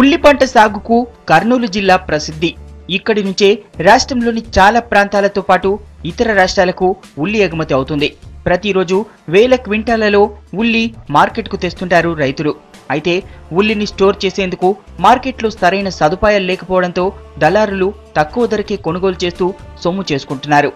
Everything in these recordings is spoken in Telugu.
ఉల్లి పంట సాగుకు కర్నూలు జిల్లా ప్రసిద్ధి. ఇక్కడి నుంచే రాష్ట్రంలోని చాలా ప్రాంతాలతో పాటు ఇతర రాష్ట్రాలకు ఉల్లి ఎగుమతి అవుతుంది. ప్రతిరోజు వేల క్వింటాలలో ఉల్లి మార్కెట్కు తెస్తుంటారు రైతులు. అయితే ఉల్లిని స్టోర్ చేసేందుకు మార్కెట్లో సరైన సదుపాయాలు లేకపోవడంతో దళారులు తక్కువ ధరకే కొనుగోలు చేస్తూ సొమ్ము చేసుకుంటున్నారు.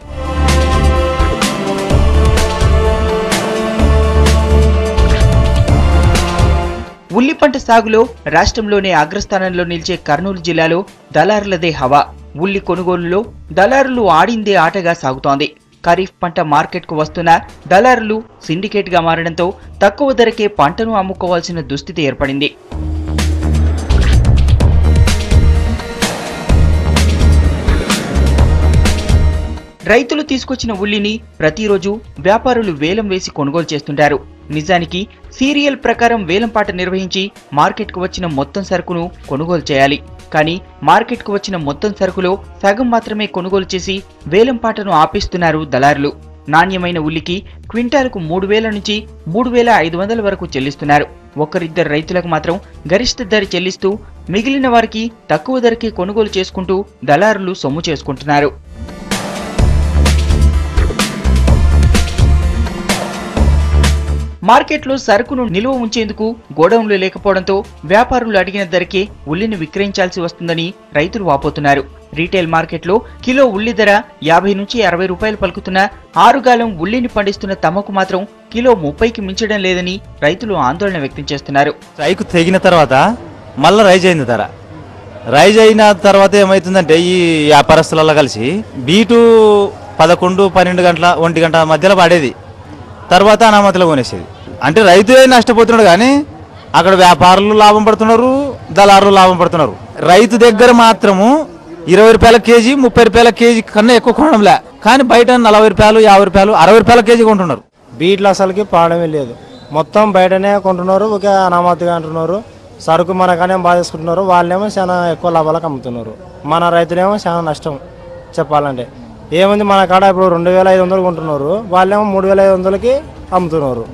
ఉల్లి పంట సాగులో రాష్ట్రంలోనే అగ్రస్థానంలో నిలిచే కర్నూలు జిల్లాలో దళారులదే హవా. ఉల్లి కొనుగోలులో దళారులు ఆడిందే ఆటగా సాగుతోంది. ఖరీఫ్ పంట మార్కెట్కు వస్తున్న దళారులు సిండికేట్గా మారడంతో తక్కువ ధరకే పంటను అమ్ముకోవాల్సిన దుస్థితి ఏర్పడింది. రైతులు తీసుకొచ్చిన ఉల్లిని ప్రతిరోజు వ్యాపారులు వేలం వేసి కొనుగోలు చేస్తుంటారు. నిజానికి సీరియల్ ప్రకారం వేలంపాట నిర్వహించి మార్కెట్కు వచ్చిన మొత్తం సరుకును కొనుగోలు చేయాలి. కానీ మార్కెట్కు వచ్చిన మొత్తం సరుకులో సగం మాత్రమే కొనుగోలు చేసి వేలంపాటను ఆపిస్తున్నారు దళారులు. నాణ్యమైన ఉల్లికి క్వింటాలకు 3,000 నుంచి 3,500 వరకు చెల్లిస్తున్నారు. ఒకరిద్దరు రైతులకు మాత్రం గరిష్ట ధర చెల్లిస్తూ మిగిలిన వారికి తక్కువ ధరకే కొనుగోలు చేసుకుంటూ దళారులు సొమ్ము చేసుకుంటున్నారు. మార్కెట్లో సరుకును నిల్వ ఉంచేందుకు గోడౌన్లు లేకపోవడంతో వ్యాపారులు అడిగిన ధరకే ఉల్లిని విక్రయించాల్సి వస్తుందని రైతులు వాపోతున్నారు. రీటైల్ మార్కెట్లో కిలో ఉల్లి ధర 50 నుంచి 60 రూపాయలు పలుకుతున్న 6 గాలం ఉల్లిని పండిస్తున్న తమకు మాత్రం కిలో 30కి మించడం లేదని రైతులు ఆందోళన వ్యక్తం చేస్తున్నారు. రైతు తెగిన తర్వాత మళ్ళీ రైజ్ అయింది ధర. రైజ్ అయిన తర్వాత ఏమవుతుందంటే ఈ వ్యాపారస్తులలో కలిసి బీటు 11, 12 గంటల 1 గంట మధ్యలో పడేది. తర్వాత అనామతిలో కొనేసేది. అంటే రైతు నష్టపోతున్నాడు కానీ అక్కడ వ్యాపారులు లాభం పడుతున్నారు, దళారులు లాభం పడుతున్నారు. రైతు దగ్గర మాత్రము 20 రూపాయల కేజీ, 30 రూపాయల కేజీ కన్నా ఎక్కువ కొనడంలే. కానీ బయట 40 రూపాయలు, 50 రూపాయలు, 60 రూపాయల కేజీ కొంటున్నారు. బీట్లు అసలుకి పాడమే లేదు. మొత్తం బయటనే కొంటున్నారు, ఒకే అనామతిగా అంటున్నారు. సరుకు మనకనే బాధేసుకుంటున్నారు. వాళ్ళేమో చాలా ఎక్కువ లాభాలకు అమ్ముతున్నారు. మన రైతులేమో చాలా నష్టం. చెప్పాలంటే ఏముంది, మన కాడ ఇప్పుడు 2,500 కొంటున్నారు, వాళ్ళేమో 3,500కి అమ్ముతున్నారు.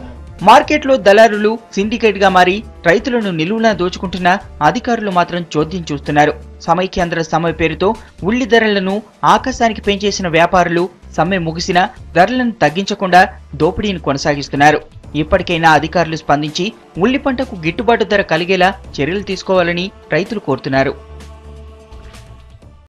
మార్కెట్లో దళారులు సిండికేట్ గా మారి రైతులను నిలువునా దోచుకుంటున్న అధికారులు మాత్రం చోద్యం చూస్తున్నారు. సమైక్యాంధ్ర సమ్మె పేరుతో ఉల్లి ధరలను ఆకాశానికి పెంచేసిన వ్యాపారులు సమ్మె ముగిసినా ధరలను తగ్గించకుండా దోపిడీని కొనసాగిస్తున్నారు. ఇప్పటికైనా అధికారులు స్పందించి ఉల్లి పంటకు గిట్టుబాటు ధర కలిగేలా చర్యలు తీసుకోవాలని రైతులు కోరుతున్నారు.